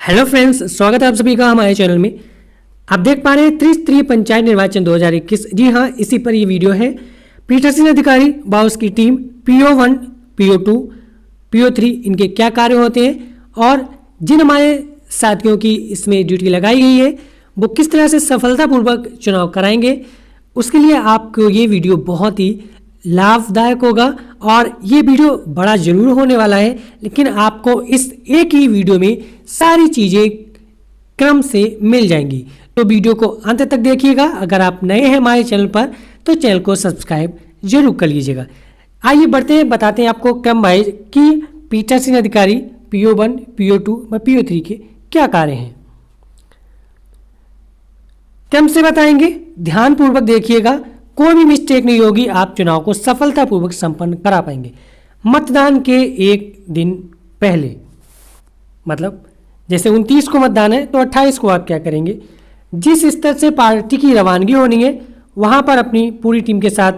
Hello friends, स्वागत है आप सभी का हमारे चैनल में। आप देख पा रहे हैं त्रिस्तरीय पंचायत निर्वाचन 2021। जी हाँ, इसी पर ये वीडियो है। पीठासीन अधिकारी व उसकी टीम PO1, PO2, PO3 इनके क्या कार्य होते हैं और जिन हमारे साथियों की इसमें ड्यूटी लगाई गई है वो किस तरह से सफलतापूर्वक चुनाव कराएंगे, उसके लिए आपको ये वीडियो बहुत ही लाभदायक होगा। और ये वीडियो बड़ा ज़रूर होने वाला है, लेकिन आपको इस एक ही वीडियो में सारी चीज़ें क्रम से मिल जाएंगी। तो वीडियो को अंत तक देखिएगा। अगर आप नए हैं हमारे चैनल पर तो चैनल को सब्सक्राइब जरूर कर लीजिएगा। आइए बढ़ते हैं, बताते हैं आपको क्रम वाइज कि पीठासीन अधिकारी PO1, PO2 व PO3 के क्या कार्य हैं। क्रम से बताएंगे, ध्यानपूर्वक देखिएगा, कोई भी मिस्टेक नहीं होगी, आप चुनाव को सफलतापूर्वक संपन्न करा पाएंगे। मतदान के एक दिन पहले, मतलब जैसे 29 को मतदान है तो 28 को आप क्या करेंगे, जिस स्तर से पार्टी की रवानगी होनी है वहाँ पर अपनी पूरी टीम के साथ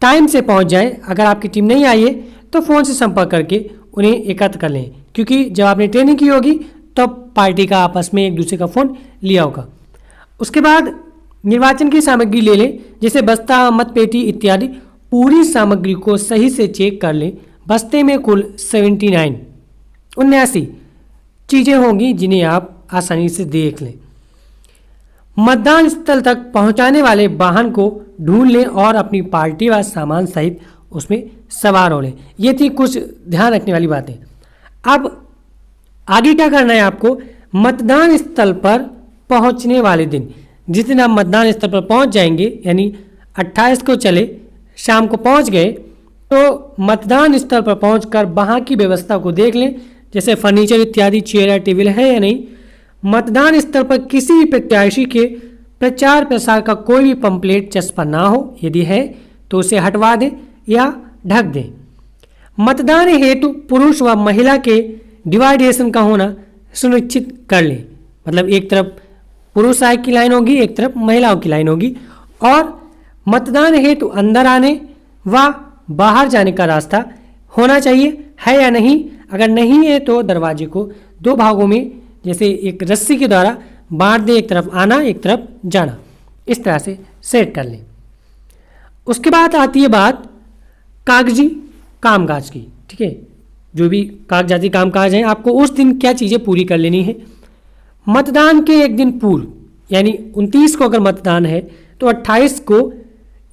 टाइम से पहुँच जाएं। अगर आपकी टीम नहीं आई है तो फ़ोन से संपर्क करके उन्हें एकत्र कर लें, क्योंकि जब आपने ट्रेनिंग की होगी तब पार्टी का आपस में एक दूसरे का फ़ोन लिया होगा। उसके बाद निर्वाचन की सामग्री ले लें, जैसे बस्ता, मतपेटी इत्यादि। पूरी सामग्री को सही से चेक कर लें। बस्ते में कुल 79 चीज़ें होंगी जिन्हें आप आसानी से देख लें। मतदान स्थल तक पहुंचाने वाले वाहन को ढूंढ लें और अपनी पार्टी व सामान सहित उसमें सवार हो लें। ये थी कुछ ध्यान रखने वाली बातें। अब आगे क्या करना है आपको, मतदान स्थल पर पहुंचने वाले दिन, जिस दिन आप मतदान स्थल पर पहुंच जाएंगे, यानी 28 को चले शाम को पहुंच गए, तो मतदान स्थल पर पहुंचकर वहां की व्यवस्था को देख लें, जैसे फर्नीचर इत्यादि, चेयर या टेबल है या नहीं। मतदान स्थल पर किसी भी प्रत्याशी के प्रचार प्रसार का कोई भी पंपलेट चस्पा ना हो, यदि है तो उसे हटवा दें या ढक दें। मतदान हेतु पुरुष व महिला के डिवाइडेशन का होना सुनिश्चित कर लें, मतलब एक तरफ पुरुष की लाइन होगी, एक तरफ महिलाओं की लाइन होगी। और मतदान हेतु अंदर आने व बाहर जाने का रास्ता होना चाहिए, है या नहीं। अगर नहीं है तो दरवाजे को दो भागों में, जैसे एक रस्सी के द्वारा बांट दें, एक तरफ आना एक तरफ जाना, इस तरह से सेट कर लें। उसके बाद आती है बात कागजी कामकाज की। ठीक है, जो भी कागजाती कामकाज हैं आपको उस दिन क्या चीज़ें पूरी कर लेनी है। मतदान के एक दिन पूर्व, यानी 29 को अगर मतदान है तो 28 को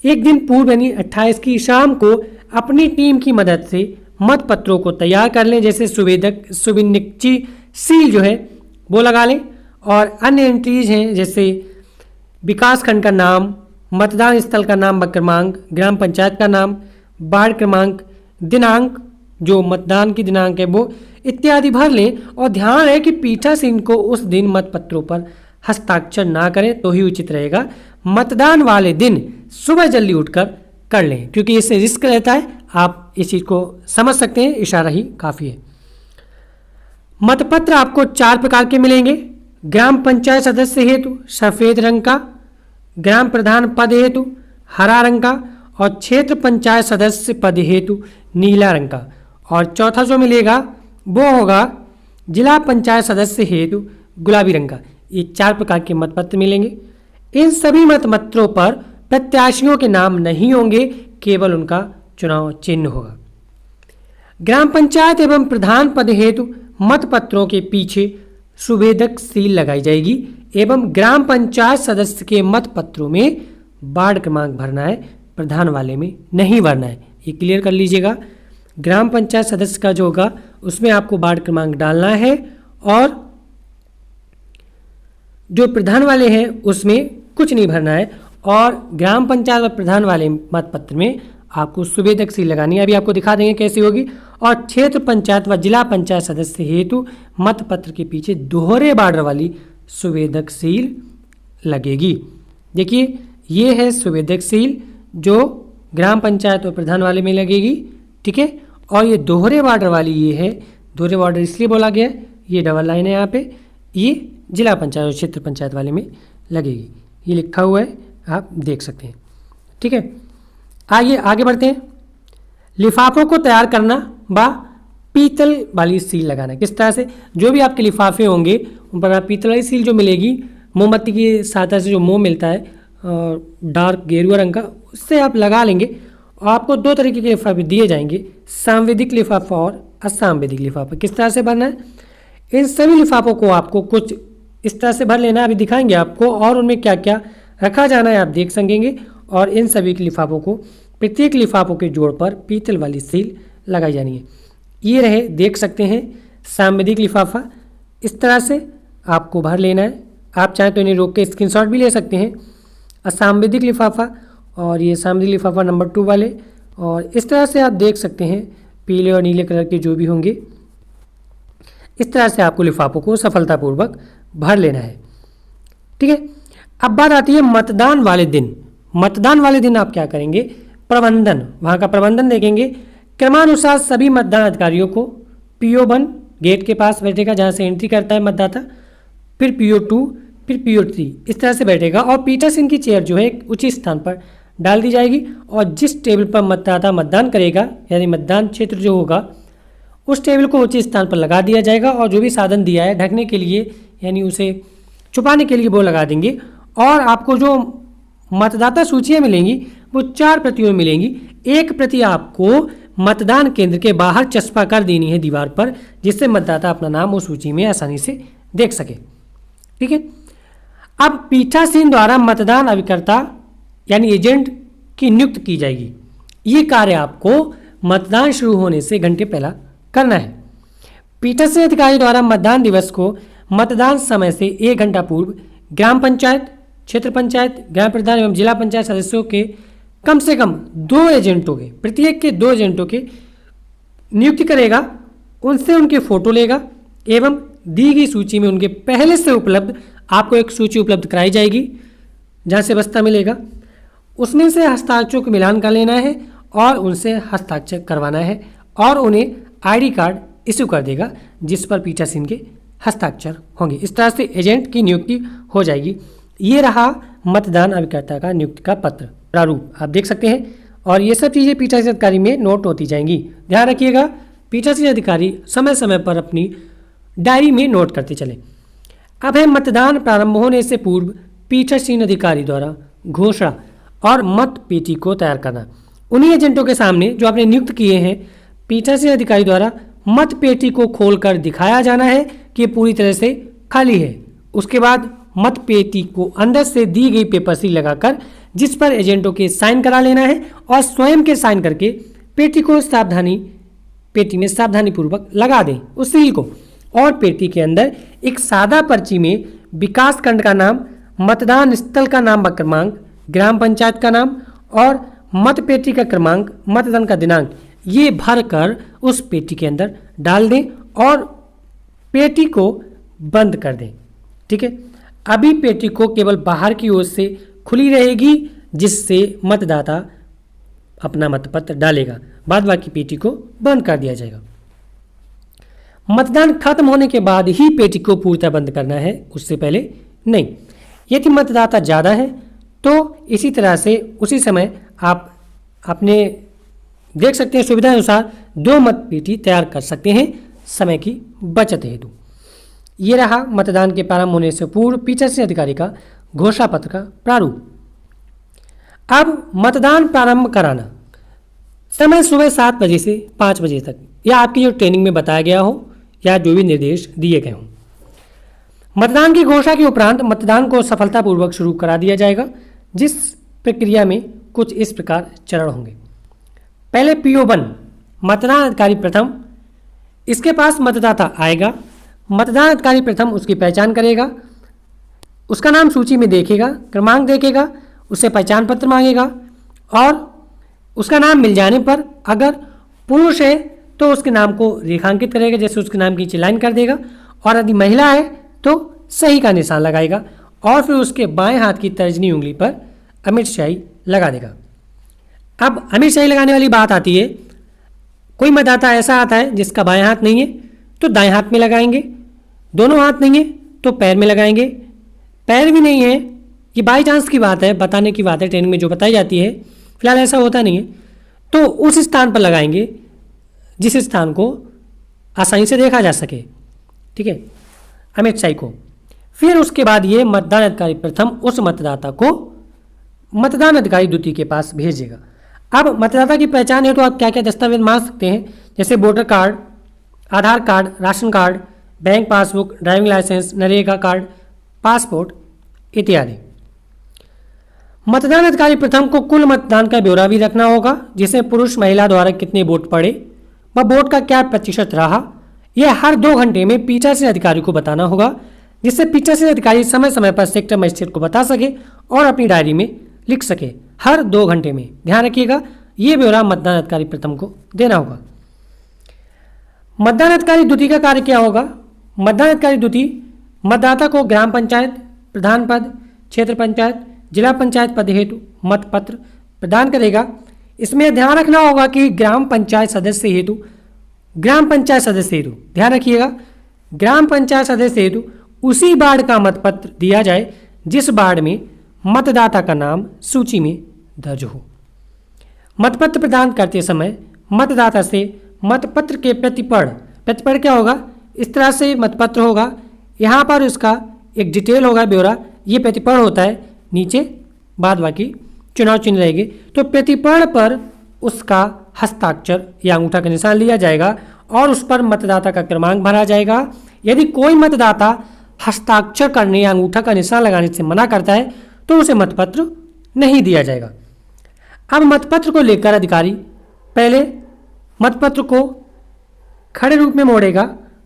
एक दिन पूर्व, यानी 28 की शाम को अपनी टीम की मदद से मत पत्रों को तैयार कर लें। जैसे सुविनिक्ची सील जो है वो लगा लें, और अन्य एंट्रीज हैं जैसे विकास खंड का नाम, मतदान स्थल का नाम व क्रमांक, ग्राम पंचायत का नाम, वार्ड क्रमांक, दिनांक, जो मतदान की दिनांक है वो इत्यादि भर लें। और ध्यान है कि पीठासीन को उस दिन मतपत्रों पर हस्ताक्षर ना करें तो ही उचित रहेगा। मतदान वाले दिन सुबह जल्दी उठकर कर लें, क्योंकि इससे रिस्क रहता है। आप इस चीज़ को समझ सकते हैं, इशारा ही काफ़ी है। मतपत्र आपको 4 प्रकार के मिलेंगे। ग्राम पंचायत सदस्य हेतु सफ़ेद रंग का, ग्राम प्रधान पद हेतु हरा रंग का, और क्षेत्र पंचायत सदस्य पद हेतु नीला रंग का। और चौथा जो मिलेगा वो होगा जिला पंचायत सदस्य हेतु गुलाबी रंग का। ये 4 प्रकार के मतपत्र मिलेंगे। इन सभी मतपत्रों पर प्रत्याशियों के नाम नहीं होंगे, केवल उनका चुनाव चिन्ह होगा। ग्राम पंचायत एवं प्रधान पद हेतु मतपत्रों के पीछे सुवेदक सील लगाई जाएगी एवं ग्राम पंचायत सदस्य के मतपत्रों में वार्ड क्रमांक भरना है, प्रधान वाले में नहीं भरना है। ये क्लियर कर लीजिएगा। ग्राम पंचायत सदस्य का जो होगा उसमें आपको वार्ड क्रमांक डालना है, और जो प्रधान वाले हैं उसमें कुछ नहीं भरना है। और ग्राम पंचायत और प्रधान वाले मतपत्र में आपको सुवेदक सील लगानी है, अभी आपको दिखा देंगे कैसी होगी। और क्षेत्र पंचायत व जिला पंचायत सदस्य हेतु मतपत्र के पीछे दोहरे बॉर्डर वाली सुवेदक सील लगेगी। देखिए, ये है सुवेदक सील जो ग्राम पंचायत और प्रधान वाले में लगेगी। ठीक है, और ये दोहरे बॉर्डर वाली ये है, दोहरे बॉर्डर इसलिए बोला गया है, ये डबल लाइन है यहाँ पे, ये जिला पंचायत और क्षेत्र पंचायत वाले में लगेगी। ये लिखा हुआ है, आप देख सकते हैं। ठीक है, आइए आगे बढ़ते हैं। लिफाफों को तैयार करना व पीतल वाली सील लगाना है। किस तरह से, जो भी आपके लिफाफे होंगे उन पर आप पीतल वाली सील जो मिलेगी, मोमबत्ती की सहायता से जो मोम मिलता है डार्क गेरुआ रंग का, उससे आप लगा लेंगे। और आपको दो तरीके के लिफाफे दिए जाएंगे, सांवेदिक लिफाफा और असांवेदिक लिफाफा। किस तरह से भरना है, इन सभी लिफाफों को आपको कुछ इस तरह से भर लेना है, अभी दिखाएंगे आपको, और उनमें क्या क्या रखा जाना है आप देख सकेंगे। और इन सभी के लिफाफों को, प्रत्येक लिफाफों के जोड़ पर पीतल वाली सील लगाई जानी है। ये रहे, देख सकते हैं सांवेदिक लिफाफा, इस तरह से आपको भर लेना है। आप चाहें तो इन्हें रोक के स्क्रीनशॉट भी ले सकते हैं। असांवेदिक लिफाफा, और ये सांवेदिक लिफाफा नंबर 2 वाले, और इस तरह से आप देख सकते हैं पीले और नीले कलर के जो भी होंगे, इस तरह से आपको लिफाफों को सफलतापूर्वक भर लेना है। ठीक है, अब बात आती है मतदान वाले दिन। मतदान वाले दिन आप क्या करेंगे, प्रबंधन, वहाँ का प्रबंधन देखेंगे। क्रमानुसार सभी मतदान अधिकारियों को PO1 गेट के पास बैठेगा जहाँ से एंट्री करता है मतदाता, फिर PO2, फिर PO3, इस तरह से बैठेगा। और पीठासीन की चेयर जो है एक उचित स्थान पर डाल दी जाएगी, और जिस टेबल पर मतदाता मतदान करेगा, यानी मतदान क्षेत्र जो होगा, उस टेबल को उचित स्थान पर लगा दिया जाएगा। और जो भी साधन दिया है ढकने के लिए, यानी उसे छुपाने के लिए, वो लगा देंगे। और आपको जो मतदाता सूचियाँ मिलेंगी वो 4 प्रतियों में मिलेंगी। एक प्रति आपको मतदान केंद्र के बाहर चस्पा कर देनी है दीवार पर, जिससे मतदाता अपना नाम उस सूची में आसानी से देख सके। ठीक है, अब पीठासीन द्वारा मतदान अभिकर्ता यानी एजेंट की नियुक्त की जाएगी। ये कार्य आपको मतदान शुरू होने से घंटे पहला करना है। पीठासीन अधिकारी द्वारा मतदान दिवस को मतदान समय से 1 घंटा पूर्व ग्राम पंचायत, क्षेत्र पंचायत, ग्राम प्रधान एवं जिला पंचायत सदस्यों के कम से कम 2 एजेंटों के, प्रत्येक के 2 एजेंटों के नियुक्ति करेगा। उनसे उनके फोटो लेगा एवं दी गई सूची में उनके पहले से उपलब्ध, आपको एक सूची उपलब्ध कराई जाएगी जहाँ से बस्ता मिलेगा, उसमें से हस्ताक्षरों को मिलान कर लेना है और उनसे हस्ताक्षर करवाना है, और उन्हें ID कार्ड इशू कर देगा जिस पर पीठासीन के हस्ताक्षर होंगे। इस तरह से एजेंट की नियुक्ति हो जाएगी। ये रहा मतदान अभिकर्ता का नियुक्ति का पत्र प्रारूप, आप देख सकते हैं। और ये सब चीज़ें पीठासीन अधिकारी में नोट होती जाएंगी। ध्यान रखिएगा, पीठासीन अधिकारी समय समय पर अपनी डायरी में नोट करते चले। अब है मतदान प्रारंभ होने से पूर्व पीठासीन अधिकारी द्वारा घोषणा और मत पेटी को तैयार करना। उन्हीं एजेंटों के सामने जो आपने नियुक्त किए हैं, पीठासीन अधिकारी द्वारा मत पेटी को खोलकर दिखाया जाना है कि पूरी तरह से खाली है। उसके बाद मत पेटी को अंदर से दी गई पेपर सील लगाकर, जिस पर एजेंटों के साइन करा लेना है, और स्वयं के साइन करके पेटी को पेटी में सावधानी पूर्वक लगा दें उस सील को। और पेटी के अंदर एक सादा पर्ची में विकास खंड का नाम, मतदान स्थल का नाम व क्रमांक, ग्राम पंचायत का नाम और मत पेटी का क्रमांक, मतदान का दिनांक, ये भर कर उस पेटी के अंदर डाल दें और पेटी को बंद कर दें। ठीक है, अभी पेटी को केवल बाहर की ओर से खुली रहेगी, जिससे मतदाता अपना मतपत्र डालेगा। बाद बाकी पेटी को बंद कर दिया जाएगा। मतदान खत्म होने के बाद ही पेटी को पूर्णतः बंद करना है, उससे पहले नहीं। यदि मतदाता ज़्यादा है तो इसी तरह से उसी समय आप अपने देख सकते हैं सुविधा अनुसार 2 मत पेटी तैयार कर सकते हैं समय की बचत हेतु। ये रहा मतदान के प्रारंभ होने से पूर्व पीठासीन अधिकारी का घोषणा पत्र का प्रारूप। अब मतदान प्रारंभ कराना, समय सुबह 7 बजे से 5 बजे तक, या आपकी जो ट्रेनिंग में बताया गया हो या जो भी निर्देश दिए गए हों। मतदान की घोषणा के उपरांत मतदान को सफलतापूर्वक शुरू करा दिया जाएगा, जिस प्रक्रिया में कुछ इस प्रकार चरण होंगे। पहले PO1 मतदान अधिकारी प्रथम, इसके पास मतदाता आएगा, मतदान अधिकारी प्रथम उसकी पहचान करेगा, उसका नाम सूची में देखेगा, क्रमांक देखेगा, उससे पहचान पत्र मांगेगा, और उसका नाम मिल जाने पर अगर पुरुष है तो उसके नाम को रेखांकित करेगा, जैसे उसके नाम की नीचे लाइन कर देगा, और यदि महिला है तो सही का निशान लगाएगा, और फिर उसके बाएं हाथ की तर्जनी उंगली पर अमिट शाही लगा देगा। अब अमिट शाही लगाने वाली बात आती है, कोई मतदाता ऐसा आता है जिसका बाएं हाथ नहीं है तो दाएं हाथ में लगाएंगे, दोनों हाथ नहीं है तो पैर में लगाएंगे, पैर भी नहीं है, ये बाई चांस की बात है, बताने की बात है, ट्रेनिंग में जो बताई जाती है, फिलहाल ऐसा होता नहीं है, तो उस स्थान पर लगाएंगे जिस स्थान को आसानी से देखा जा सके। ठीक है, अमित शाही को। फिर उसके बाद ये मतदान अधिकारी प्रथम उस मतदाता को मतदान अधिकारी द्वितीय के पास भेजेगा। अब मतदाता की पहचान है तो आप क्या क्या दस्तावेज मांग सकते हैं, जैसे voter card, Aadhaar card, ration card, bank passbook, driving licence, NREGA card, passport इत्यादि। मतदान अधिकारी प्रथम को कुल मतदान का ब्यौरा भी रखना होगा, जिसमें पुरुष महिला द्वारा कितने वोट पड़े व वोट का क्या प्रतिशत रहा, यह हर 2 घंटे में पीठासीन अधिकारी को बताना होगा, जिससे पीठासीन अधिकारी समय समय पर सेक्टर मजिस्ट्रेट को बता सके और अपनी डायरी में लिख सके। हर 2 घंटे में, ध्यान रखिएगा, ये ब्यौरा मतदान अधिकारी प्रथम को देना होगा। मतदान अधिकारी द्वितीय का कार्य क्या होगा? मतदान अधिकारी द्वितीय मतदाता को ग्राम पंचायत प्रधान पद, क्षेत्र पंचायत, जिला पंचायत पद हेतु मतपत्र प्रदान करेगा। इसमें ध्यान रखना होगा कि ग्राम पंचायत सदस्य हेतु ध्यान रखिएगा, ग्राम पंचायत सदस्य हेतु उसी वार्ड का मतपत्र दिया जाए जिस वार्ड में मतदाता का नाम सूची में दर्ज हो। मतपत्र प्रदान करते समय मतदाता से मतपत्र के प्रतिपढ़ क्या होगा? इस तरह से मतपत्र होगा, यहाँ पर उसका एक डिटेल होगा, ब्यौरा, ये प्रतिपढ़ होता है, नीचे बाद बाकी चुनाव चिन्ह रहेंगे। तो प्रतिपढ़ पर उसका हस्ताक्षर या अंगूठा का निशान लिया जाएगा और उस पर मतदाता का क्रमांक भरा जाएगा। यदि कोई मतदाता हस्ताक्षर करने या अंगूठा का निशान लगाने से मना करता है तो उसे मतपत्र नहीं दिया जाएगा। अब मतपत्र को लेकर अधिकारी पहले मतपत्र को खड़े रूप में मोड़ेगा,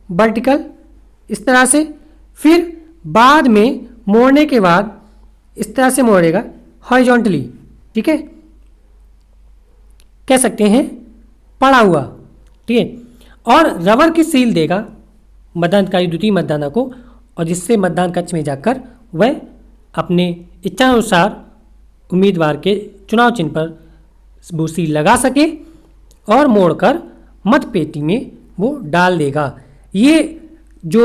वर्टिकल इस तरह से, फिर बाद में मोड़ने के बाद इस तरह से मोड़ेगा हॉरिजॉन्टली। ठीक है, कह सकते हैं पड़ा हुआ। ठीक है, और रबर की सील देगा मतदान अधिकारी द्वितीय मतदाता को, और जिससे मतदान कक्ष में जाकर वह अपने इच्छानुसार उम्मीदवार के चुनाव चिन्ह पर वो सील लगा सके और मोड़कर मतपेटी में वो डाल देगा। ये जो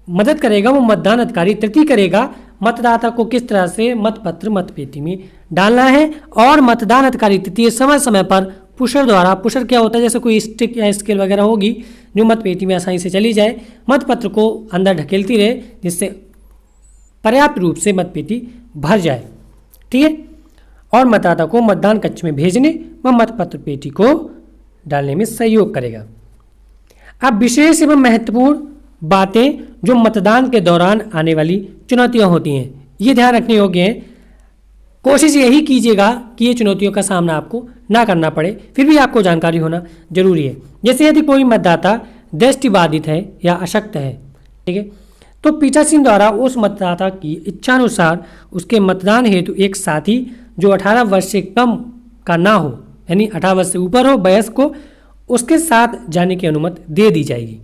मदद करेगा वो मतदान अधिकारी तृतीय करेगा मतदाता को किस तरह से मतपत्र मतपेटी में डालना है। और मतदान अधिकारी तृतीय समय समय पर पुशर द्वारा, पुशर क्या होता है, जैसे कोई स्टिक या स्केल वगैरह होगी जो मतपेटी में आसानी से चली जाए, मतपत्र को अंदर ढकेलती रहे जिससे पर्याप्त रूप से मतपेटी भर जाए। ठीक है, और मतदाता को मतदान कक्ष में भेजने व मतपत्र पेटी को डालने में सहयोग करेगा। अब विशेष एवं महत्वपूर्ण बातें जो मतदान के दौरान आने वाली चुनौतियां होती हैं, ये ध्यान रखने योग्य हैं। कोशिश यही कीजिएगा कि ये चुनौतियों का सामना आपको ना करना पड़े, फिर भी आपको जानकारी होना जरूरी है। जैसे यदि कोई मतदाता दृष्टिबाधित है या अशक्त है, ठीक है, तो पीठासीन द्वारा उस मतदाता की इच्छानुसार उसके मतदान हेतु एक साथी जो 18 वर्ष से कम का ना हो, यानी 18 वर्ष से ऊपर हो, वयस्क को, उसके साथ जाने की अनुमति दे दी जाएगी।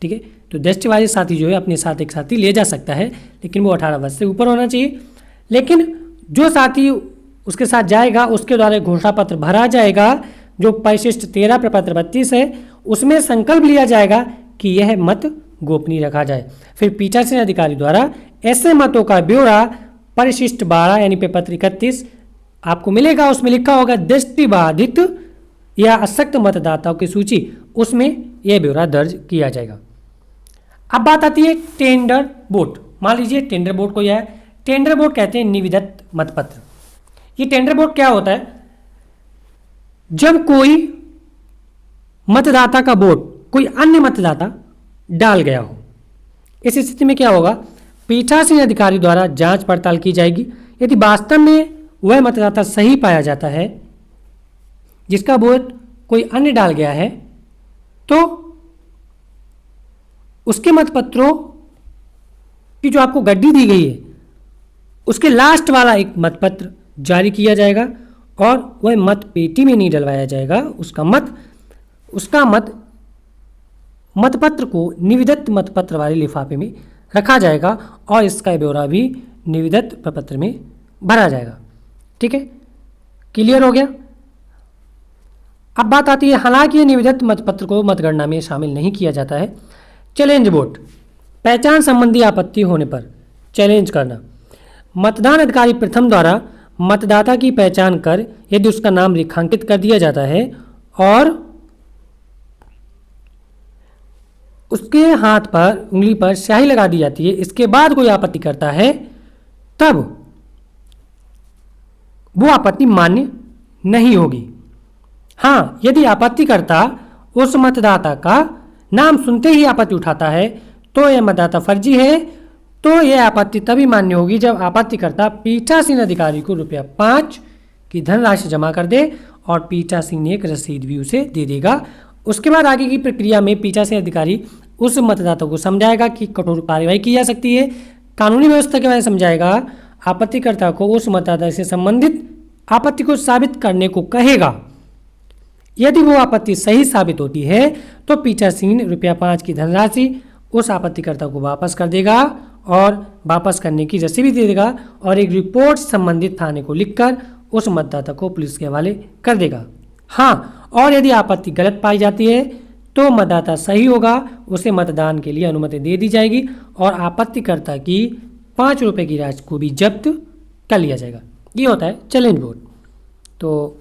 ठीक है, तो दृष्टिबाधित साथी जो है अपने साथ एक साथी ले जा सकता है, लेकिन वो 18 वर्ष से ऊपर होना चाहिए। लेकिन जो साथी उसके साथ जाएगा उसके द्वारा घोषणा पत्र भरा जाएगा जो परिशिष्ट 13 प्रपत्र 32 है, उसमें संकल्प लिया जाएगा कि यह मत गोपनीय रखा जाए। फिर पीठासीन अधिकारी द्वारा ऐसे मतों का ब्यौरा परिशिष्ट 12 यानी प्रपत्र 31 आपको मिलेगा, उसमें लिखा होगा दृष्टिबाधित या अशक्त मतदाताओं की सूची, उसमें यह ब्यौरा दर्ज किया जाएगा। अब बात आती है टेंडर वोट। मान लीजिए टेंडर वोट को, यह है टेंडर वोट कहते हैं निविदत मतपत्र। ये टेंडर वोट क्या होता है? जब कोई मतदाता का वोट कोई अन्य मतदाता डाल गया हो, इस स्थिति में क्या होगा? पीठासीन अधिकारी द्वारा जांच पड़ताल की जाएगी। यदि वास्तव में वह मतदाता सही पाया जाता है जिसका वोट कोई अन्य डाल गया है, तो उसके मतपत्रों की जो आपको गड्डी दी गई है उसके लास्ट वाला एक मतपत्र जारी किया जाएगा और वह मत पेटी में नहीं डलवाया जाएगा। उसका मतपत्र को निविदत मतपत्र वाले लिफाफे में रखा जाएगा और इसका ब्यौरा भी निविदत प्रपत्र में भरा जाएगा। ठीक है, क्लियर हो गया? अब बात आती है, हालांकि ये निविदत मतपत्र को मतगणना में शामिल नहीं किया जाता है। चैलेंज वोट, पहचान संबंधी आपत्ति होने पर चैलेंज करना। मतदान अधिकारी प्रथम द्वारा मतदाता की पहचान कर यदि उसका नाम रेखांकित कर दिया जाता है और उसके हाथ पर, उंगली पर स्याही लगा दी जाती है, इसके बाद कोई आपत्ति करता है, तब वो आपत्ति मान्य नहीं होगी। हाँ, यदि आपत्तिकर्ता उस मतदाता का नाम सुनते ही आपत्ति उठाता है तो यह मतदाता फर्जी है। तो यह आपत्ति तभी मान्य होगी जब आपत्तिकर्ता पीठासीन अधिकारी को ₹5 की धनराशि जमा कर दे और पीठासीन एक रसीद भी उसे दे देगा। उसके बाद आगे की प्रक्रिया में पीठासीन अधिकारी उस मतदाता को समझाएगा कि कठोर कार्यवाही की जा सकती है, कानूनी व्यवस्था के बारे में समझाएगा, आपत्तिकर्ता को उस मतदाता से संबंधित आपत्ति को साबित करने को कहेगा। यदि वो आपत्ति सही साबित होती है तो पीठासीन ₹5 की धनराशि उस आपत्तिकर्ता को वापस कर देगा और वापस करने की रसीद भी दे देगा और एक रिपोर्ट संबंधित थाने को लिखकर उस मतदाता को पुलिस के हवाले कर देगा। हाँ, और यदि आपत्ति गलत पाई जाती है तो मतदाता सही होगा, उसे मतदान के लिए अनुमति दे दी जाएगी और आपत्तिकर्ता की ₹5 की राशि को भी जब्त कर लिया जाएगा। ये होता है चैलेंज वोट। तो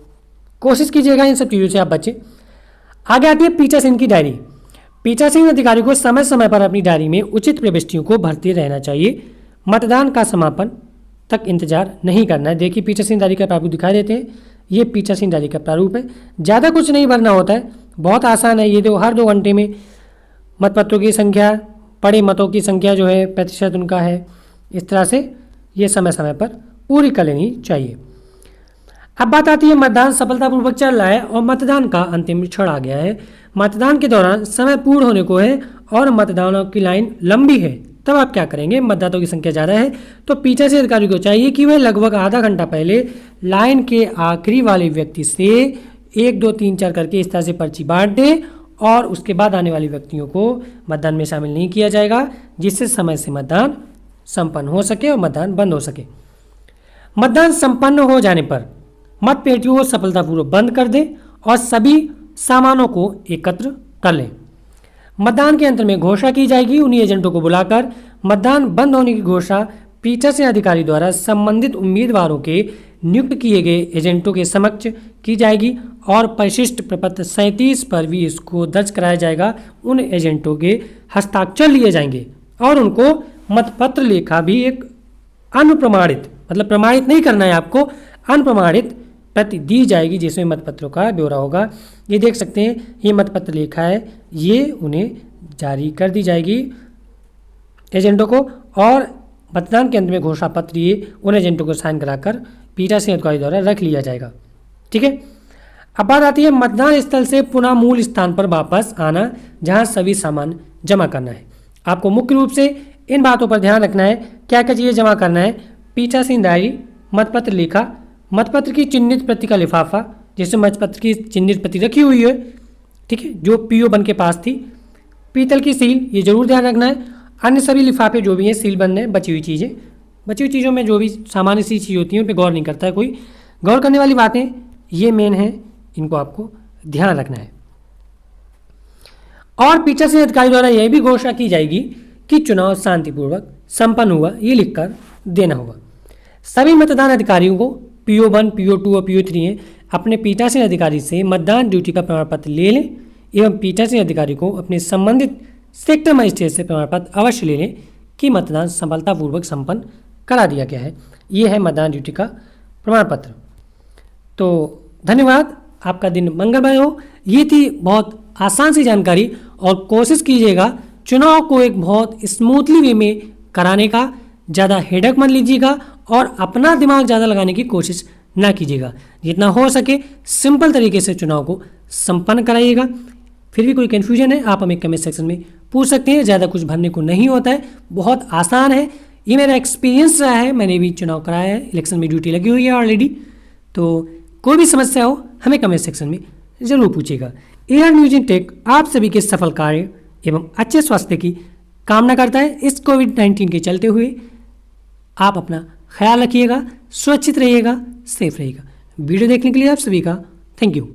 कोशिश कीजिएगा इन सब चीज़ों से आप बचें। आगे आती है पीठासीन की डायरी। पीठासीन अधिकारी को समय समय पर अपनी डायरी में उचित प्रविष्टियों को भरते रहना चाहिए। मतदान का समापन तक इंतजार नहीं करना है। देखिए पीठासीन डायरी का प्रारूप दिखाई देते हैं। ये पीठासीन डायरी का प्रारूप है। ज़्यादा कुछ नहीं भरना होता है, बहुत आसान है। ये जो हर 2 घंटे में मतपत्रों की संख्या, पड़े मतों की संख्या जो है प्रतिशत उनका है, इस तरह से ये समय समय पर पूरी कर लेनी चाहिए। अब बात आती है मतदान सफलतापूर्वक चल रहा है और मतदान का अंतिम क्षण आ गया है। मतदान के दौरान समय पूर्ण होने को है और मतदानों की लाइन लंबी है, तब आप क्या करेंगे? मतदाताओं की संख्या ज़्यादा है तो पीठासीन अधिकारी को चाहिए कि वह लगभग आधा घंटा पहले लाइन के आखिरी वाले व्यक्ति से 1 2 3 4 करके इस तरह से पर्ची बांट दे और उसके बाद आने वाले व्यक्तियों को मतदान में शामिल नहीं किया जाएगा, जिससे समय से मतदान संपन्न हो सके और मतदान बंद हो सके। मतदान संपन्न हो जाने पर मतपेटियों को सफलतापूर्वक बंद कर दें और सभी सामानों को एकत्र कर लें। मतदान के अंत में घोषणा की जाएगी। उन्हीं एजेंटों को बुलाकर मतदान बंद होने की घोषणा पीठासीन अधिकारी द्वारा संबंधित उम्मीदवारों के नियुक्त किए गए एजेंटों के समक्ष की जाएगी और परिशिष्ट प्रपत्र 37 पर भी इसको दर्ज कराया जाएगा। उन एजेंटों के हस्ताक्षर लिए जाएंगे और उनको मतपत्र लेखा भी एक अनप्रमाणित, मतलब प्रमाणित नहीं करना है आपको, अनप्रमाणित प्रति दी जाएगी जिसमें मतपत्रों का ब्यौरा होगा। ये देख सकते हैं, ये मतपत्र लेखा है, ये उन्हें जारी कर दी जाएगी एजेंटों को और मतदान के अंत में घोषणा पत्र ये उन एजेंटों को साइन कराकर पीठासीन अधिकारी द्वारा रख लिया जाएगा। ठीक है। अब बात आती है मतदान स्थल से पुनः मूल स्थान पर वापस आना, जहां सभी सामान जमा करना है। आपको मुख्य रूप से इन बातों पर ध्यान रखना है। क्या क्या चीज़ें जमा करना है? पीठासीन डायरी, मतपत्र लेखा, मतपत्र की चिन्हित प्रति का लिफाफा, जिसमें मतपत्र की चिन्हित प्रति रखी हुई है, ठीक है, जो पीओ बन के पास थी, पीतल की सील, ये जरूर ध्यान रखना है। अन्य सभी लिफाफे जो भी हैं सील बंद है। बची हुई चीज़ों में जो भी सामान्य सी चीज़ होती है उन पर गौर नहीं करता है कोई। गौर करने वाली बातें ये मेन है, इनको आपको ध्यान रखना है। और पीठासीन अधिकारी द्वारा यह भी घोषणा की जाएगी कि चुनाव शांतिपूर्वक संपन्न हुआ, ये लिखकर देना होगा। सभी मतदान अधिकारियों को PO1, PO2 और PO3 हैं, अपने पीठासीन अधिकारी से मतदान ड्यूटी का प्रमाण पत्र ले लें एवं पीठासीन अधिकारी को अपने संबंधित सेक्टर मजिस्ट्रेट से प्रमाण पत्र अवश्य ले लें कि मतदान सफलतापूर्वक संपन्न करा दिया गया है। ये है मतदान ड्यूटी का प्रमाण पत्र। तो धन्यवाद, आपका दिन मंगलमय हो। ये थी बहुत आसान सी जानकारी और कोशिश कीजिएगा चुनाव को एक बहुत स्मूथली वे में कराने का। ज़्यादा हेडक मत लीजिएगा और अपना दिमाग ज़्यादा लगाने की कोशिश ना कीजिएगा। जितना हो सके सिंपल तरीके से चुनाव को संपन्न कराइएगा। फिर भी कोई कन्फ्यूजन है आप हमें कमेंट सेक्शन में पूछ सकते हैं। ज़्यादा कुछ भरने को नहीं होता है, बहुत आसान है। ये मेरा एक्सपीरियंस रहा है, मैंने भी चुनाव कराया है, इलेक्शन में ड्यूटी लगी हुई है ऑलरेडी। तो कोई भी समस्या हो हमें कमेंट सेक्शन में ज़रूर पूछिएगा। AR न्यूज़ इन टेक आप सभी के सफल कार्य एवं अच्छे स्वास्थ्य की कामना करता है। इस कोविड-19 के चलते हुए आप अपना ख्याल रखिएगा, सुरक्षित रहिएगा, सेफ रहिएगा। वीडियो देखने के लिए आप सभी का थैंक यू।